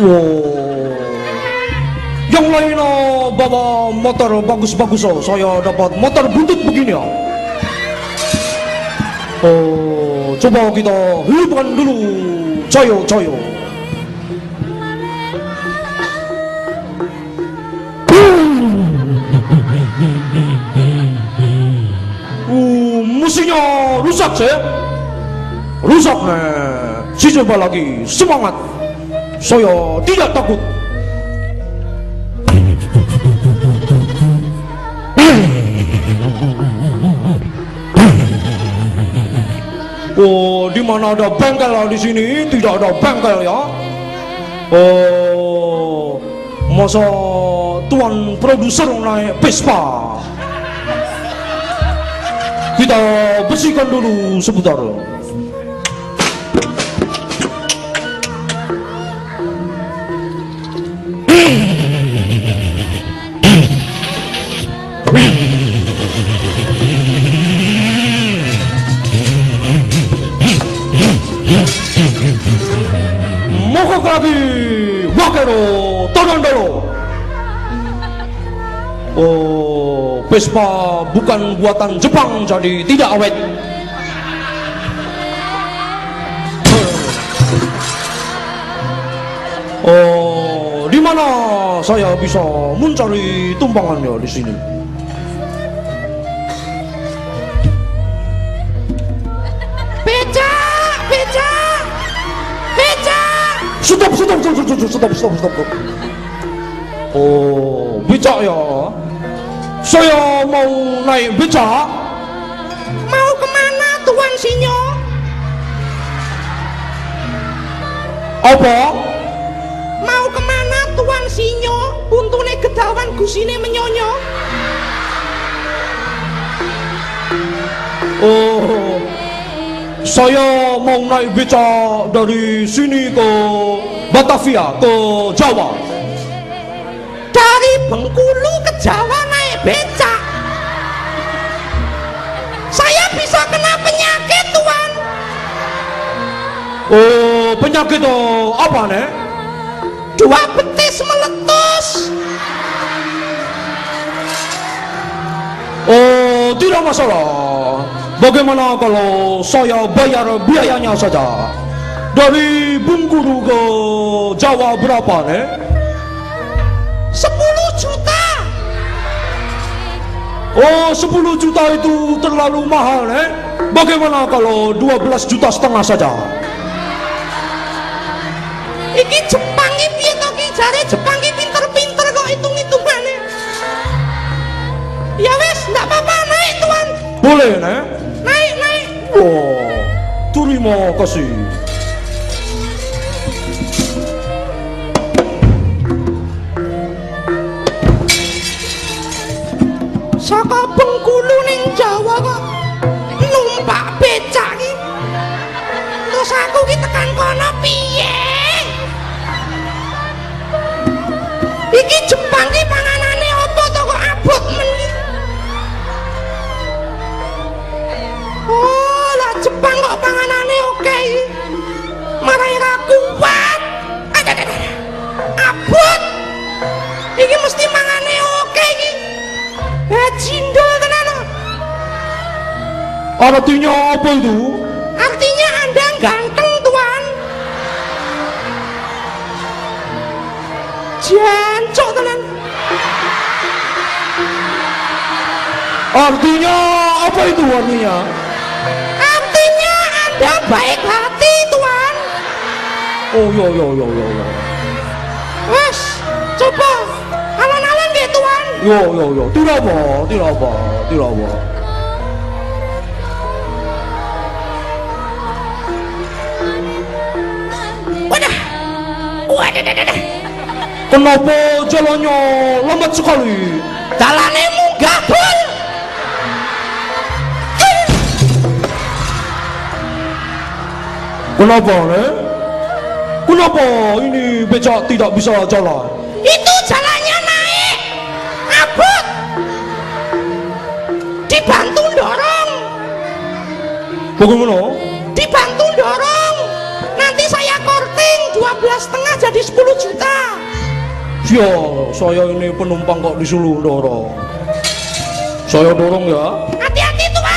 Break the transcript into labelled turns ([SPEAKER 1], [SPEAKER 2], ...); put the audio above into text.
[SPEAKER 1] Wow. Yang lain bawa motor bagus-bagus saya dapat motor buntut begini ya. Oh, coba kita hidupkan dulu. Coyo. Mesinnya rusak sih. Rusak nih. Si coba lagi semangat. Saya tidak takut. Oh, di mana ada bengkel di sini? Tidak ada bengkel ya. Oh, masa tuan produser naik Vespa? Kita bersihkan dulu sebentar. Mogok lagi, wakero, todondoro. Oh, Vespa bukan buatan Jepang, jadi tidak awet. Oh, di mana saya bisa mencari tumpangannya di sini? Stop. Oh, becak ya. Saya mau naik becak.
[SPEAKER 2] Mau kemana Tuan Sinyo?
[SPEAKER 1] Apa?
[SPEAKER 2] Mau kemana Tuan Sinyo? Untune gedawan gusine menyonyo.
[SPEAKER 1] Oh, saya mau naik becak dari sini ke Batavia, ke Jawa.
[SPEAKER 2] Dari Bengkulu ke Jawa naik becak. Saya bisa kena penyakit Tuan.
[SPEAKER 1] Oh, penyakit apa nih?
[SPEAKER 2] Dua betis meletus.
[SPEAKER 1] Oh, tidak masalah. Bagaimana kalau saya bayar biayanya saja? Dari Bengkulu ke Jawa berapa nih?
[SPEAKER 2] 10 juta.
[SPEAKER 1] Oh, 10 juta itu terlalu mahal nih. Bagaimana kalau 12,5 juta saja?
[SPEAKER 2] Iki Jepang iki piye to ki? Jare Jepang iki pinter-pinter kok hitung-hitungane. Ya wes, enggak apa-apa, naik Tuan.
[SPEAKER 1] Boleh nih?
[SPEAKER 2] Naik.
[SPEAKER 1] Oh, terima kasih.
[SPEAKER 2] Saka Bengkulu ning Jawa kok numpak becak iki. Terus aku ki tekan kono piye? Iki Jepang ki panganane apa to kok abot men iki? Oh, lah Jepang kok panganane oke iki. Marai ra kuat. Abot. Iki mesti mangane oke iki. Cindol tenan.
[SPEAKER 1] Artinya apa itu?
[SPEAKER 2] Artinya Anda ganteng Tuan. Jancok tenan.
[SPEAKER 1] Artinya apa itu artinya?
[SPEAKER 2] Artinya Anda baik hati Tuan.
[SPEAKER 1] Oh, yo.
[SPEAKER 2] Wes, coba alon-alon nggih Tuan.
[SPEAKER 1] Yo, tidak apa.
[SPEAKER 2] Wadah.
[SPEAKER 1] Kenapa jalannya lambat sekali?
[SPEAKER 2] Dalane munggah bul.
[SPEAKER 1] Kenapa nih? Kenapa ini becak tidak bisa jalan?
[SPEAKER 2] Itu jalannya naik. Abot. Dibantu dorong.
[SPEAKER 1] Bagaimana?
[SPEAKER 2] Dibantu dorong. Nanti saya korting 12,5 jadi 10 juta.
[SPEAKER 1] Ya, saya ini penumpang kok disuruh dorong. Saya dorong ya.
[SPEAKER 2] Hati-hati tuan.